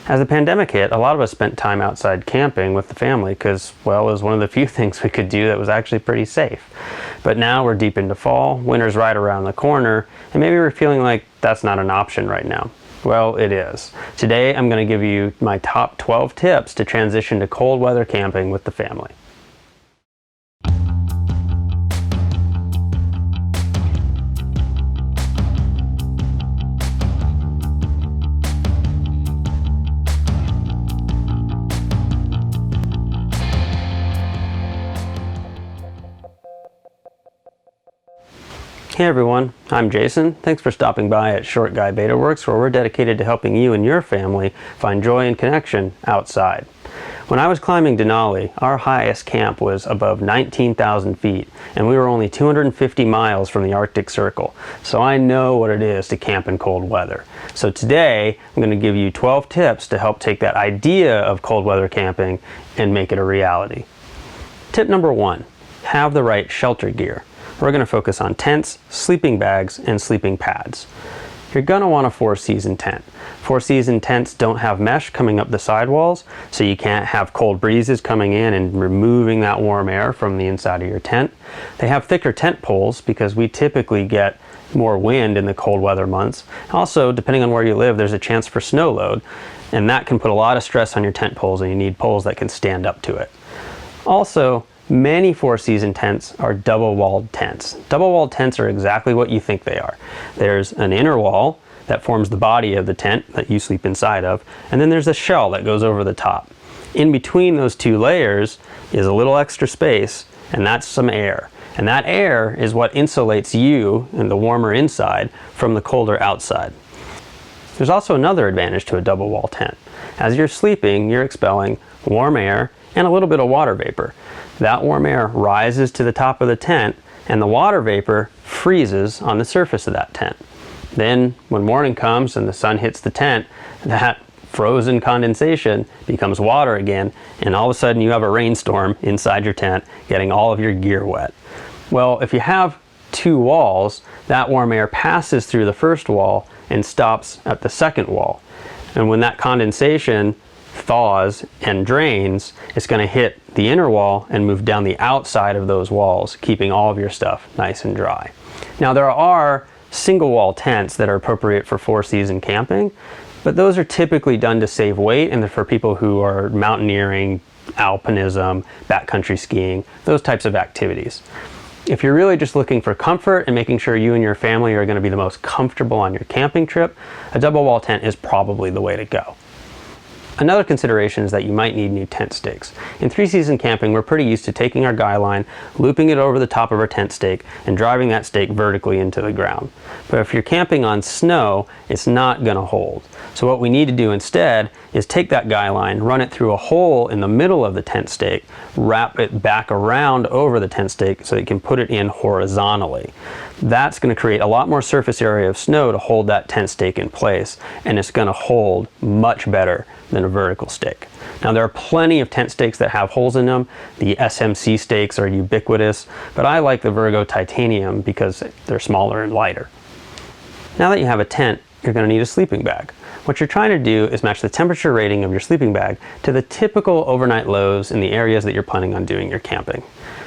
As the pandemic hit, a lot of us spent time outside camping with the family because, well, it was one of the few things we could do that was actually pretty safe. But now we're deep into fall, winter's right around the corner, and maybe we're feeling like that's not an option right now. Well, it is. Today I'm going to give you my top 12 tips to transition to cold weather camping with the family. Hey everyone, I'm Jason. Thanks for stopping by at Short Guy Beta Works, where we're dedicated to helping you and your family find joy and connection outside. When I was climbing Denali, our highest camp was above 19,000 feet, and we were only 250 miles from the Arctic Circle, so I know what it is to camp in cold weather. So today, I'm going to give you 12 tips to help take that idea of cold weather camping and make it a reality. Tip number 1, have the right shelter gear. We're going to focus on tents, sleeping bags, and sleeping pads. You're going to want a 4-season tent. 4-season tents don't have mesh coming up the sidewalls, so you can't have cold breezes coming in and removing that warm air from the inside of your tent. They have thicker tent poles because we typically get more wind in the cold weather months. Also, depending on where you live, there's a chance for snow load, and that can put a lot of stress on your tent poles, and you need poles that can stand up to it. Also, many 4-season tents are double-walled tents. Double-walled tents are exactly what you think they are. There's an inner wall that forms the body of the tent that you sleep inside of, and then there's a shell that goes over the top. In between those two layers is a little extra space, and that's some air. And that air is what insulates you and the warmer inside from the colder outside. There's also another advantage to a double-wall tent. As you're sleeping, you're expelling warm air and a little bit of water vapor. That warm air rises to the top of the tent, and the water vapor freezes on the surface of that tent. Then, when morning comes and the sun hits the tent, that frozen condensation becomes water again, and all of a sudden you have a rainstorm inside your tent, getting all of your gear wet. Well, if you have two walls, that warm air passes through the first wall and stops at the second wall. And when that condensation thaws and drains, it's going to hit the inner wall and move down the outside of those walls, keeping all of your stuff nice and dry. Now, there are single wall tents that are appropriate for 4-season camping, but those are typically done to save weight and they're for people who are mountaineering, alpinism, backcountry skiing, those types of activities. If you're really just looking for comfort and making sure you and your family are going to be the most comfortable on your camping trip, a double wall tent is probably the way to go. Another consideration is that you might need new tent stakes. In 3-season camping, we're pretty used to taking our guy line, looping it over the top of our tent stake, and driving that stake vertically into the ground. But if you're camping on snow, it's not going to hold. So what we need to do instead is take that guy line, run it through a hole in the middle of the tent stake, wrap it back around over the tent stake so that you can put it in horizontally. That's going to create a lot more surface area of snow to hold that tent stake in place, and it's going to hold much better than a vertical stake. Now, there are plenty of tent stakes that have holes in them. The SMC stakes are ubiquitous, but I like the Virgo Titanium because they're smaller and lighter. Now that you have a tent, you're going to need a sleeping bag. What you're trying to do is match the temperature rating of your sleeping bag to the typical overnight lows in the areas that you're planning on doing your camping.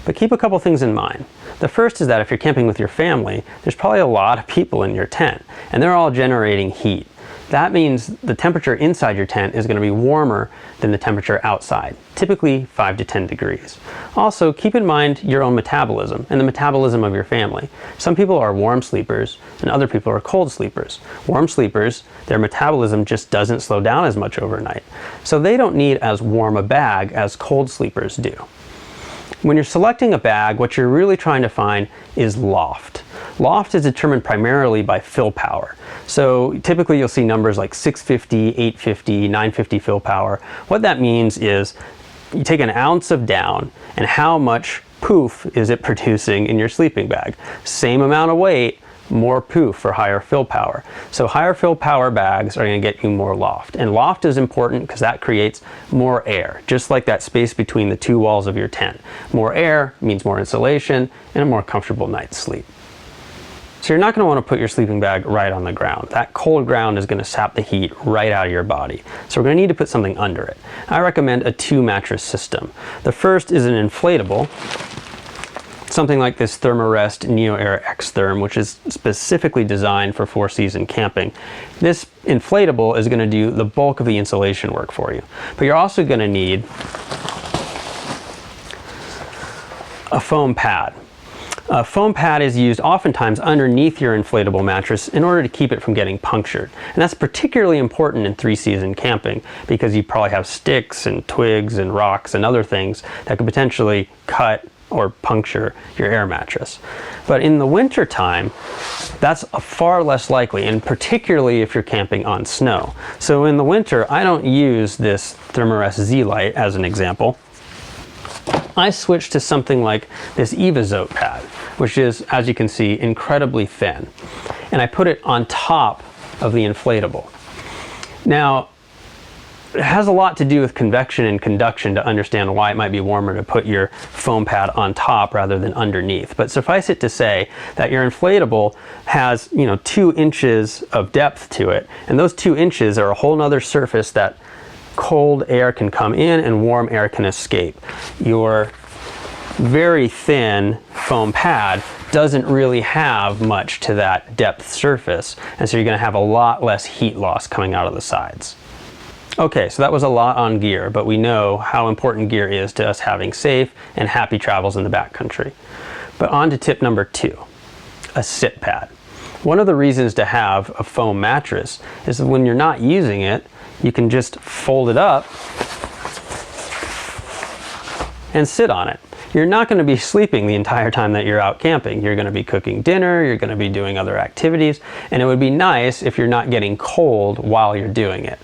But keep a couple things in mind. The first is that if you're camping with your family, there's probably a lot of people in your tent, and they're all generating heat. That means the temperature inside your tent is going to be warmer than the temperature outside, typically 5 to 10 degrees. Also, keep in mind your own metabolism and the metabolism of your family. Some people are warm sleepers and other people are cold sleepers. Warm sleepers, their metabolism just doesn't slow down as much overnight, so they don't need as warm a bag as cold sleepers do. When you're selecting a bag, what you're really trying to find is loft. Loft is determined primarily by fill power. So typically you'll see numbers like 650, 850, 950 fill power. What that means is you take an ounce of down and how much poof is it producing in your sleeping bag. Same amount of weight, more poof for higher fill power. So higher fill power bags are going to get you more loft. And loft is important because that creates more air, just like that space between the two walls of your tent. More air means more insulation and a more comfortable night's sleep. So you're not going to want to put your sleeping bag right on the ground. That cold ground is going to sap the heat right out of your body. So we're going to need to put something under it. I recommend a 2-mattress system. The first is an inflatable, something like this Thermarest NeoAir X-Therm, which is specifically designed for 4-season camping. This inflatable is going to do the bulk of the insulation work for you. But you're also going to need a foam pad. A foam pad is used oftentimes underneath your inflatable mattress in order to keep it from getting punctured. And that's particularly important in 3-season camping because you probably have sticks and twigs and rocks and other things that could potentially cut or puncture your air mattress. But in the winter time, that's far less likely, and particularly if you're camping on snow. So in the winter, I don't use this Thermarest Z-Lite as an example. I switched to something like this Evazote pad, which is, as you can see, incredibly thin. And I put it on top of the inflatable. Now, it has a lot to do with convection and conduction to understand why it might be warmer to put your foam pad on top rather than underneath. But suffice it to say that your inflatable has, 2 inches of depth to it, and those 2 inches are a whole nother surface that cold air can come in and warm air can escape. Your very thin foam pad doesn't really have much to that depth surface, and so you're going to have a lot less heat loss coming out of the sides. Okay, so that was a lot on gear, but we know how important gear is to us having safe and happy travels in the backcountry. But on to tip number 2, a sit pad. One of the reasons to have a foam mattress is that when you're not using it, you can just fold it up and sit on it. You're not going to be sleeping the entire time that you're out camping. You're going to be cooking dinner, you're going to be doing other activities, and it would be nice if you're not getting cold while you're doing it.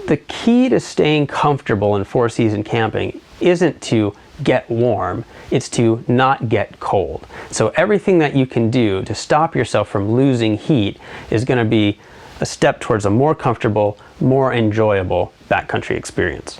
The key to staying comfortable in 4-season camping isn't to get warm, it's to not get cold. So everything that you can do to stop yourself from losing heat is going to be a step towards a more comfortable, more enjoyable backcountry experience.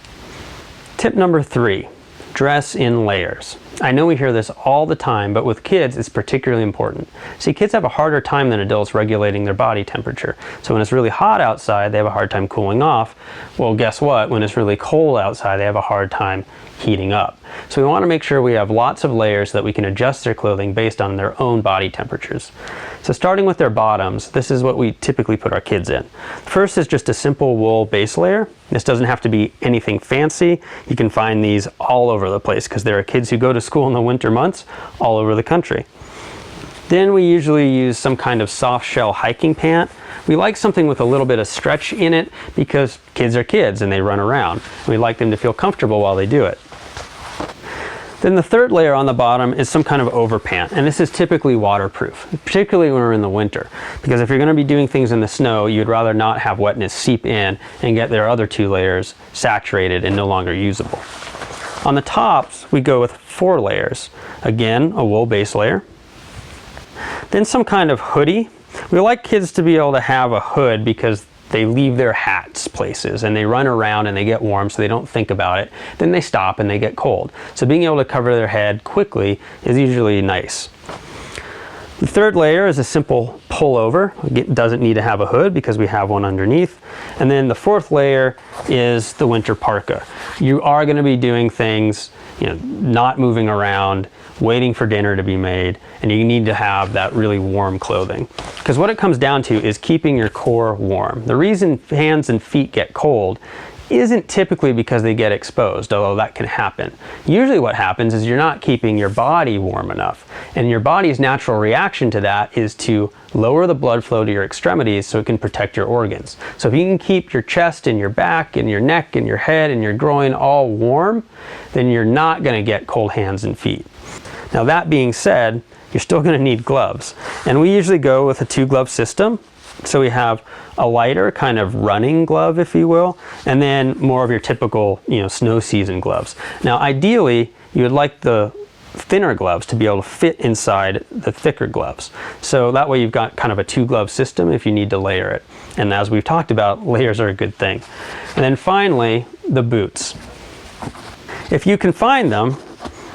Tip number 3, dress in layers. I know we hear this all the time, but with kids it's particularly important. See, kids have a harder time than adults regulating their body temperature. So when it's really hot outside, they have a hard time cooling off. Well, guess what? When it's really cold outside, they have a hard time heating up. So we want to make sure we have lots of layers so that we can adjust their clothing based on their own body temperatures. So starting with their bottoms, this is what we typically put our kids in. First is just a simple wool base layer. This doesn't have to be anything fancy. You can find these all over the place because there are kids who go to school in the winter months all over the country. Then we usually use some kind of soft shell hiking pant. We like something with a little bit of stretch in it because kids are kids and they run around. We like them to feel comfortable while they do it. Then the third layer on the bottom is some kind of overpant, and this is typically waterproof, particularly when we're in the winter, because if you're going to be doing things in the snow, you'd rather not have wetness seep in and get their other 2 layers saturated and no longer usable. On the tops, we go with 4 layers. Again, a wool base layer. Then some kind of hoodie. We like kids to be able to have a hood because they leave their hats places and they run around and they get warm, so they don't think about it. Then they stop and they get cold. So being able to cover their head quickly is usually nice. The third layer is a simple pullover. It doesn't need to have a hood because we have one underneath. And then the 4th layer is the winter parka. You are going to be doing things, not moving around, waiting for dinner to be made, and you need to have that really warm clothing. Because what it comes down to is keeping your core warm. The reason hands and feet get cold isn't typically because they get exposed, although that can happen. Usually what happens is you're not keeping your body warm enough, and your body's natural reaction to that is to lower the blood flow to your extremities so it can protect your organs. So if you can keep your chest and your back and your neck and your head and your groin all warm, then you're not going to get cold hands and feet. Now that being said, you're still going to need gloves, and we usually go with a 2-glove system. So we have a lighter kind of running glove, if you will, and then more of your typical, snow season gloves. Now ideally, you would like the thinner gloves to be able to fit inside the thicker gloves. So that way you've got kind of a 2-glove system if you need to layer it. And as we've talked about, layers are a good thing. And then finally, the boots. If you can find them,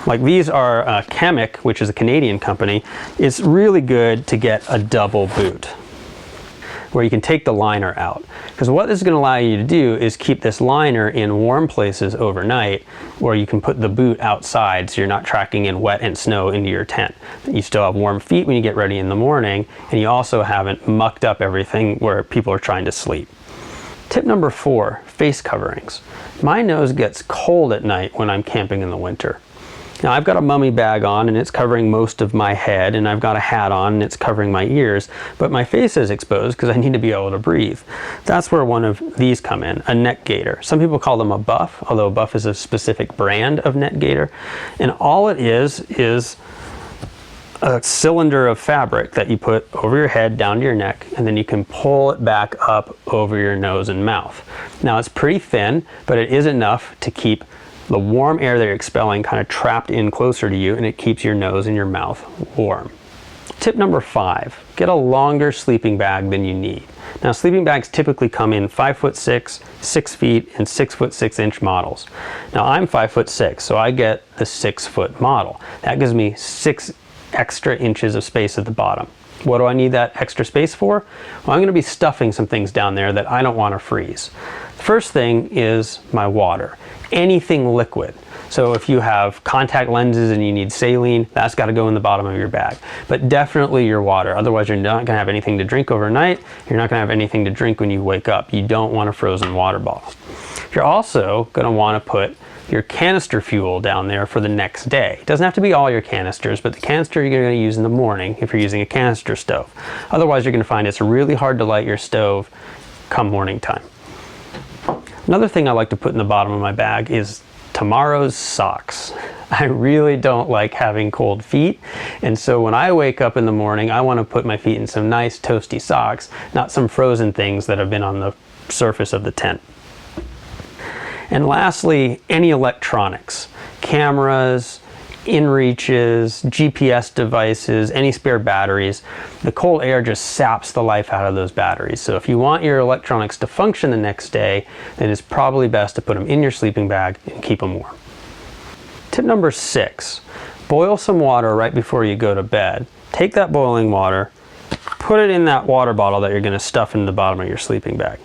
Like these are Chemic, which is a Canadian company. It's really good to get a double boot where you can take the liner out. Because what this is going to allow you to do is keep this liner in warm places overnight, where you can put the boot outside so you're not tracking in wet and snow into your tent. You still have warm feet when you get ready in the morning, and you also haven't mucked up everything where people are trying to sleep. Tip number 4, face coverings. My nose gets cold at night when I'm camping in the winter. Now I've got a mummy bag on and it's covering most of my head, and I've got a hat on and it's covering my ears, but my face is exposed because I need to be able to breathe. That's where one of these come in, a neck gaiter. Some people call them a buff, although buff is a specific brand of neck gaiter. And all it is a cylinder of fabric that you put over your head down to your neck, and then you can pull it back up over your nose and mouth. Now it's pretty thin, but it is enough to keep the warm air that you're expelling kind of trapped in closer to you, and it keeps your nose and your mouth warm. Tip number 5, get a longer sleeping bag than you need. Now sleeping bags typically come in 5'6", 6 feet, and 6'6" models. Now I'm 5'6", so I get the 6-foot model. That gives me 6 extra inches of space at the bottom. What do I need that extra space for? Well, I'm going to be stuffing some things down there that I don't want to freeze. The first thing is my water. Anything liquid. So if you have contact lenses and you need saline, that's got to go in the bottom of your bag. But definitely your water. Otherwise you're not going to have anything to drink overnight. You're not going to have anything to drink when you wake up. You don't want a frozen water bottle. You're also going to want to put your canister fuel down there for the next day. It doesn't have to be all your canisters, but the canister you're going to use in the morning if you're using a canister stove. Otherwise you're going to find it's really hard to light your stove come morning time. Another thing I like to put in the bottom of my bag is tomorrow's socks. I really don't like having cold feet, and so when I wake up in the morning, I want to put my feet in some nice toasty socks, not some frozen things that have been on the surface of the tent. And lastly, any electronics, cameras, inReaches, GPS devices, any spare batteries. The cold air just saps the life out of those batteries. So if you want your electronics to function the next day, then it's probably best to put them in your sleeping bag and keep them warm. Tip number 6, boil some water right before you go to bed. Take that boiling water, put it in that water bottle that you're going to stuff in the bottom of your sleeping bag.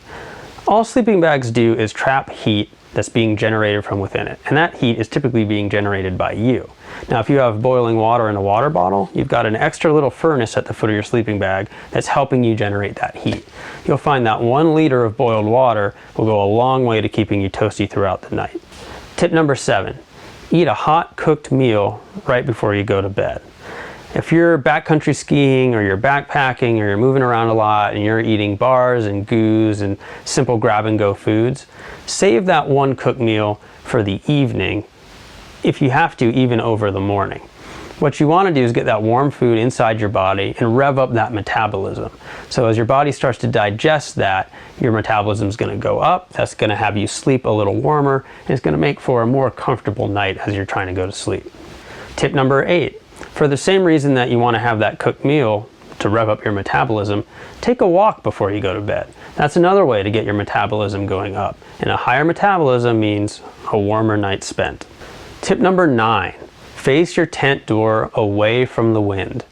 All sleeping bags do is trap heat that's being generated from within it, and that heat is typically being generated by you. Now if you have boiling water in a water bottle, you've got an extra little furnace at the foot of your sleeping bag that's helping you generate that heat. You'll find that 1 liter of boiled water will go a long way to keeping you toasty throughout the night. Tip number 7, eat a hot cooked meal right before you go to bed. If you're backcountry skiing or you're backpacking or you're moving around a lot and you're eating bars and goos and simple grab-and-go foods, save that one cooked meal for the evening, if you have to, even over the morning. What you want to do is get that warm food inside your body and rev up that metabolism. So as your body starts to digest that, your metabolism is going to go up. That's going to have you sleep a little warmer, and it's going to make for a more comfortable night as you're trying to go to sleep. Tip number 8. For the same reason that you want to have that cooked meal to rev up your metabolism, take a walk before you go to bed. That's another way to get your metabolism going up. And a higher metabolism means a warmer night spent. Tip number 9, face your tent door away from the wind.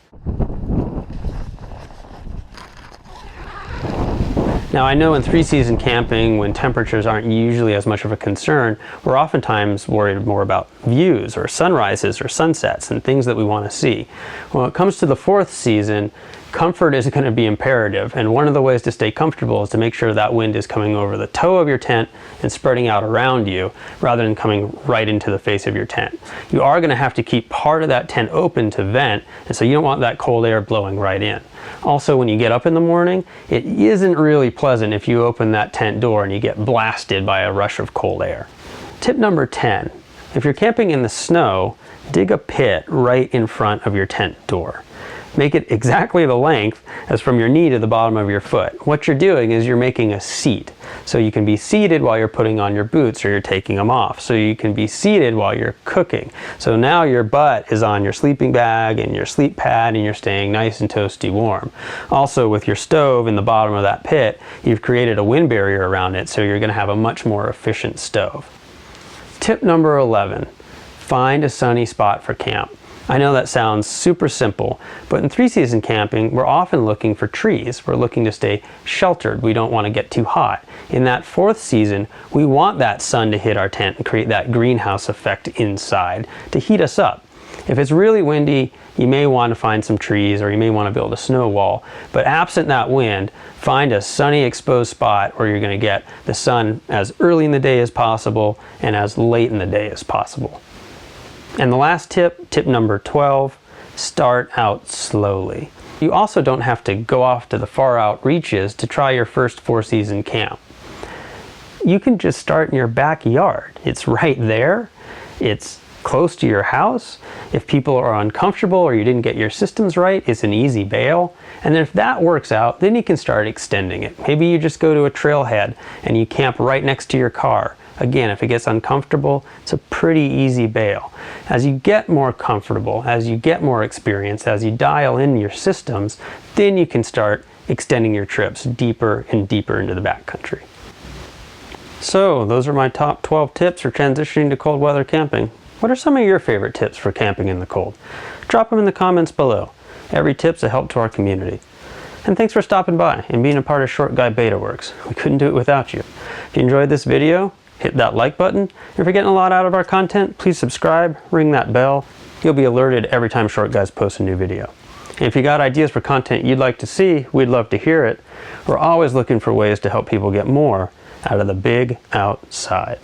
Now I know in 3-season camping, when temperatures aren't usually as much of a concern, we're oftentimes worried more about views or sunrises or sunsets and things that we want to see. When it comes to the 4th season, comfort is going to be imperative, and one of the ways to stay comfortable is to make sure that wind is coming over the toe of your tent and spreading out around you rather than coming right into the face of your tent. You are going to have to keep part of that tent open to vent, and so you don't want that cold air blowing right in. Also, when you get up in the morning, it isn't really pleasant if you open that tent door and you get blasted by a rush of cold air. Tip number 10, if you're camping in the snow, dig a pit right in front of your tent door. Make it exactly the length as from your knee to the bottom of your foot. What you're doing is you're making a seat. So you can be seated while you're putting on your boots or you're taking them off. So you can be seated while you're cooking. So now your butt is on your sleeping bag and your sleep pad and you're staying nice and toasty warm. Also with your stove in the bottom of that pit, you've created a wind barrier around it, so you're going to have a much more efficient stove. Tip number 11. find a sunny spot for camp. I know that sounds super simple, but in 3-season camping, we're often looking for trees. We're looking to stay sheltered. We don't want to get too hot. In that 4th season, we want that sun to hit our tent and create that greenhouse effect inside to heat us up. If it's really windy, you may want to find some trees, or you may want to build a snow wall. But absent that wind, find a sunny exposed spot where you're going to get the sun as early in the day as possible and as late in the day as possible. And the last tip, tip number 12, start out slowly. You also don't have to go off to the far out reaches to try your first 4-season camp. You can just start in your backyard. It's right there. It's close to your house. If people are uncomfortable or you didn't get your systems right, it's an easy bail. And then if that works out, then you can start extending it. Maybe you just go to a trailhead and you camp right next to your car. Again, if it gets uncomfortable, it's a pretty easy bail. As you get more comfortable, as you get more experience, as you dial in your systems, then you can start extending your trips deeper and deeper into the backcountry. So, those are my top 12 tips for transitioning to cold weather camping. What are some of your favorite tips for camping in the cold? Drop them in the comments below. Every tip's a help to our community. And thanks for stopping by and being a part of Short Guy Beta Works. We couldn't do it without you. If you enjoyed this video, hit that like button. If you're getting a lot out of our content, please subscribe, ring that bell. You'll be alerted every time Short Guys posts a new video. And if you got ideas for content you'd like to see, we'd love to hear it. We're always looking for ways to help people get more out of the big outside.